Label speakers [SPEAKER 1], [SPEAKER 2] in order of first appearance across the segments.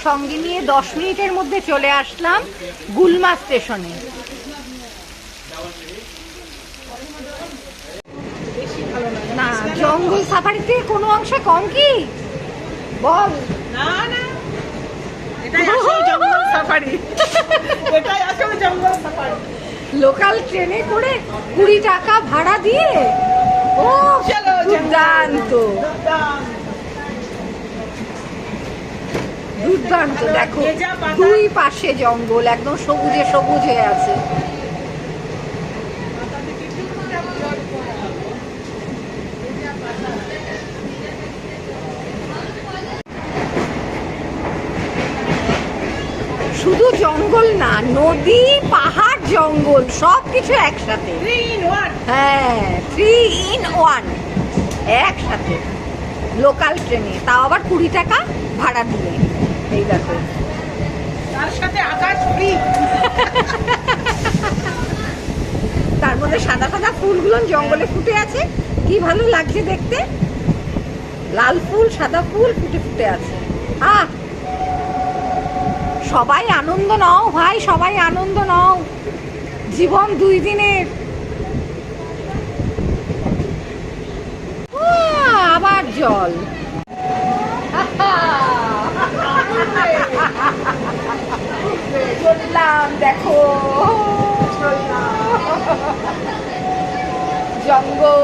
[SPEAKER 1] সঙ্গে নিয়ে 10 মিনিটের মধ্যে চলে আসলাম গুলমা স্টেশনে। না, জঙ্গল সাফারিতে কোনো অংশে কম কি বল?
[SPEAKER 2] না না, এটাই আসল জঙ্গল সাফারি। এটাই আসল জঙ্গল সাফারি।
[SPEAKER 1] লোকাল ট্রেনে করে 20 টাকা ভাড়া দিয়ে, ও
[SPEAKER 2] চলো
[SPEAKER 1] দুর্দান্ত দুর্দান্ত। দেখো দুই পাশে জঙ্গল, একদম সবুজে সবুজ হয়ে আছে। শুধু জঙ্গল না, নদী পাহাড় জঙ্গল সবকিছু একসাথে।
[SPEAKER 2] 3 in 1।
[SPEAKER 1] হ্যাঁ, 3 in 1 একসাথে লোকাল ট্রেনে, তাও আবার 20 টাকা ভাড়া দিয়ে। এই দেখো,
[SPEAKER 2] তার সাথে আকাশ ফ্রি।
[SPEAKER 1] তার মধ্যে সাদা সাদা ফুলগুলো জঙ্গলে ফুটে আছে, কি ভালো লাগছে দেখতে। লাল ফুল সাদা ফুল ফুটে ফুটে আছে। আহ, সবাই আনন্দ নাও ভাই, সবাই আনন্দ নাও, জীবন 2 দিনের। আবার জল। চললাম, দেখো জঙ্গল।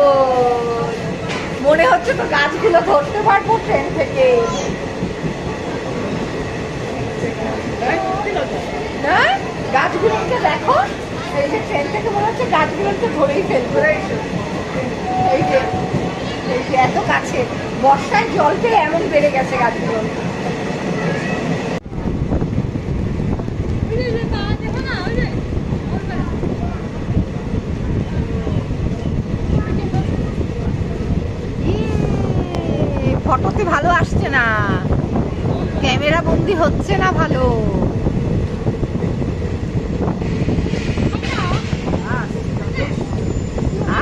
[SPEAKER 1] মনে হচ্ছে তো গাছগুলো ধরতে পারবো ট্রেন থেকে। না, গাছগুলোকে দেখো, এই যে ট্রেন থেকে মনে হচ্ছে গাছগুলোকে ধরেই ফেলবো। এই যে এত কাছে, বর্ষায় জলটা এমন বেড়ে গেছে গাছগুলো। ফটোতে ভালো আসছে না, ক্যামেরা বন্দি হচ্ছে না ভালো।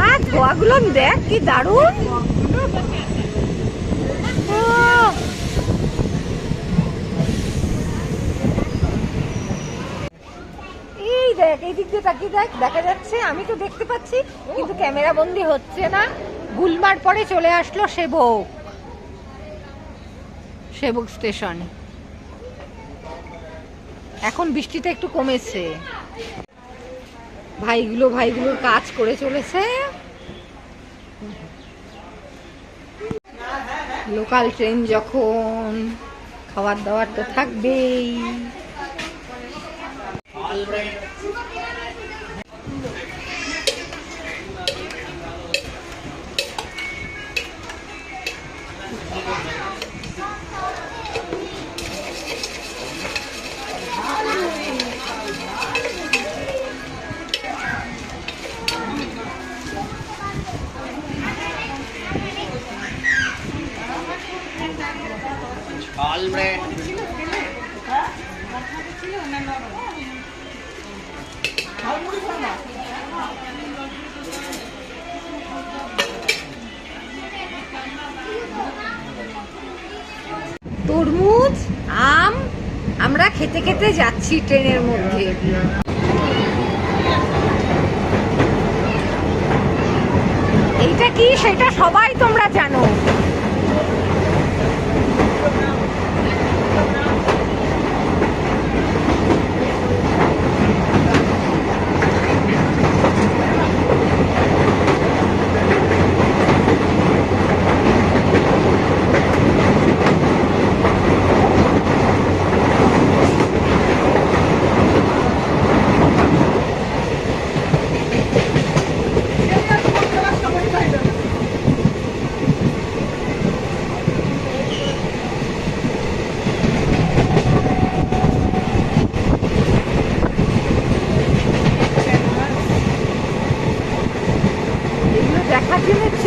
[SPEAKER 1] আর ধোয়াগুলো দেখ কি দারুণ। এই দেখ, এই দিক দিয়ে তাকিয়ে দেখ, দেখা যাচ্ছে, আমি তো দেখতে পাচ্ছি কিন্তু ক্যামেরা বন্দি হচ্ছে না। গুলমার পরে চলে আসলো সেবক স্টেশন। এখন বৃষ্টিটা একটু কমেছে। ভাইগুলোর কাজ করে চলেছে। লোকাল ট্রেন যখন, খাবার দাবার তো থাকবেই। তরমুজ, আম আমরা খেতে খেতে যাচ্ছি ট্রেনের মধ্যে। এইটা কি সেটা সবাই তোমরা জানো।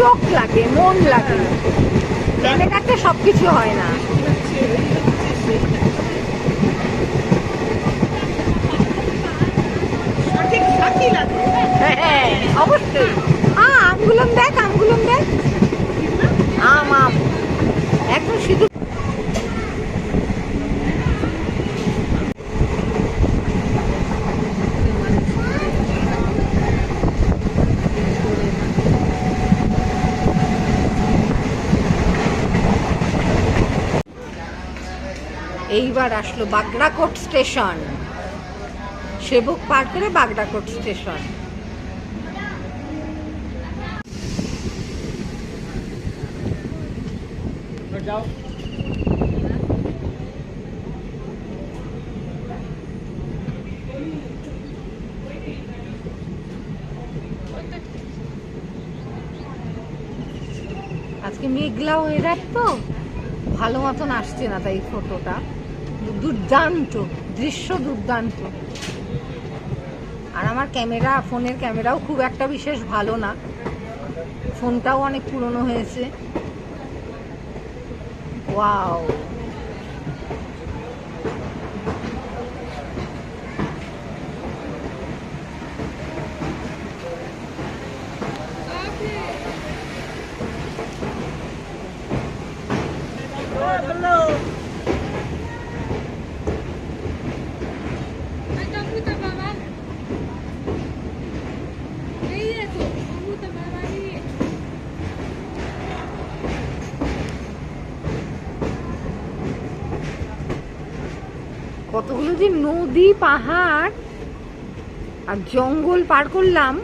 [SPEAKER 1] চোখ লাগে, মন লাগে, ট্রেনে কাটতে সবকিছু হয় না। হ্যাঁ অবশ্যই। আমগুলো দেখ, আম একদম শুধু এইবার আসলো বাগড়াকোট স্টেশন, সেবক পার করে বাগড়াকোট স্টেশন।
[SPEAKER 2] যাও।
[SPEAKER 1] আজকে মেঘলা ওয়েদার তো ভালো মতন আসছে না, তাই ফটোটা দুর্দান্ত দৃশ্য, দুর্দান্ত। আর আমার ক্যামেরা, ফোনের ক্যামেরাও খুব একটা বিশেষ ভালো না, ফোনটাও অনেক পুরনো হয়েছে। ওয়াও, কতগুলো যে নদী, পাহাড় আর জঙ্গল পার করলাম,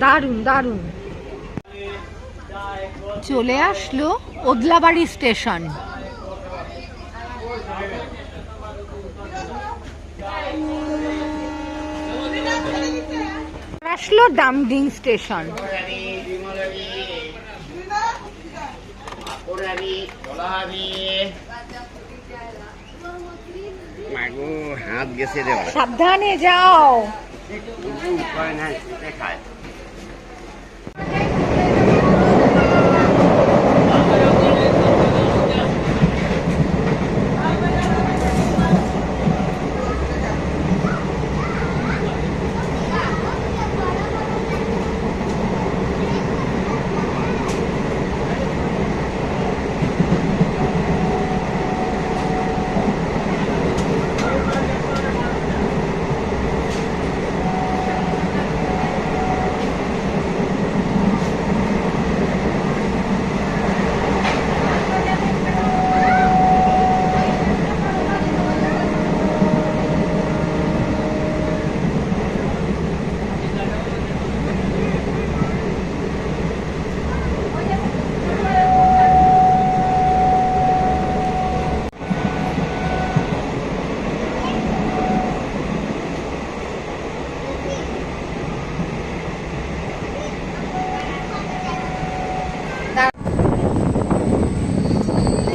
[SPEAKER 1] দারুণ দারুণ। চলে আসলো ওদলাবাড়ি স্টেশন। আসলো ডামডিং স্টেশন।
[SPEAKER 3] হাত গেছে রে,
[SPEAKER 1] সাবধানে যাও।
[SPEAKER 3] উপায় নাই, দেখায়।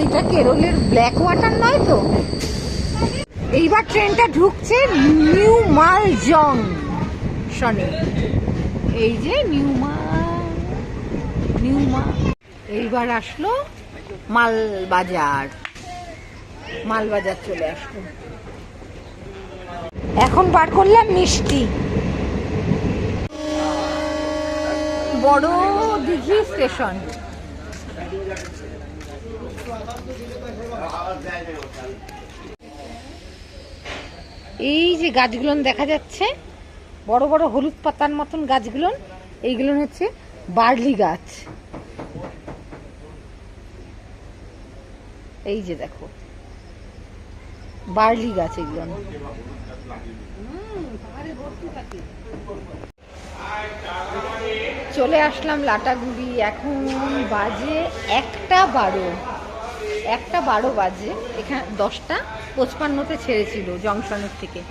[SPEAKER 1] এটা কেরলের ব্ল্যাক ওয়াটার নয় তো? এইবার ট্রেনটা ঢুকছে নিউ মাল জংশনে। এই যে নিউ মাল। এইবার আসলো মালবাজার চলে আসলো। এখন পার করলাম মিষ্টি। বড় দিঘি স্টেশন। এই যে গাছগুলো দেখা যাচ্ছে, বড় বড় হলুদ পাতার মতন গাছগুলো, এইগুলো হচ্ছে বার্লি গাছ। এই যে দেখো বার্লি গাছ এগুলো। চলে আসলাম লাটাগুড়ি। এখন বাজে 1:12 বাজে। এখানে 10:55 ছেড়েছিল জংশনের থেকে,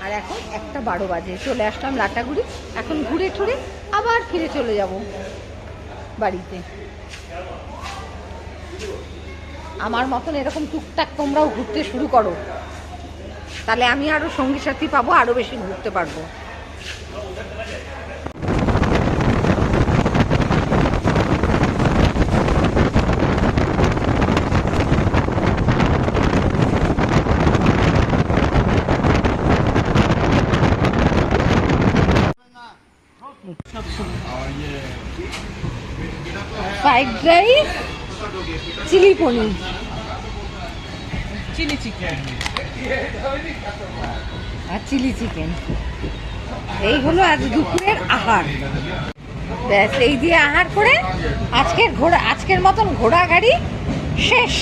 [SPEAKER 1] আর এখন 1:12 বাজে। চলে আসলাম লাটাগুড়ি। এখন ঘুরে ঠুরে আবার ফিরে চলে যাব বাড়িতে। আমার মতন এরকম টুকটাক তোমরাও ঘুরতে শুরু করো, তাহলে আমি আরো সঙ্গী সাথী পাবো, আরো বেশি ঘুরতে পারবো। ফ্রাইড রাইস, চিলি পনির,
[SPEAKER 2] চিলি চিকেন
[SPEAKER 1] আর চিলি চিকেন। এই হলো আজ দুপুরের আহার। ব্যাস এই দিয়ে আহার করে আজকের মতন ঘোড়া গাড়ি শেষ।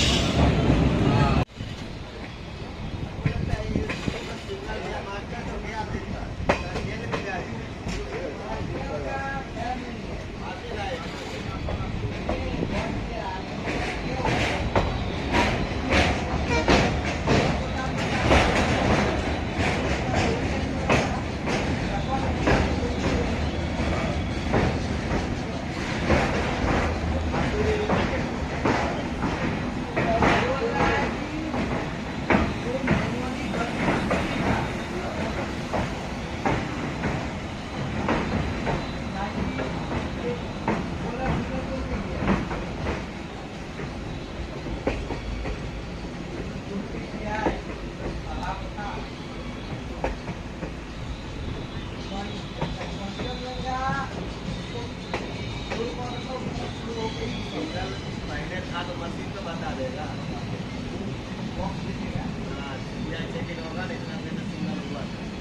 [SPEAKER 4] Dia cekin orang, dia nak kena tinggal luar.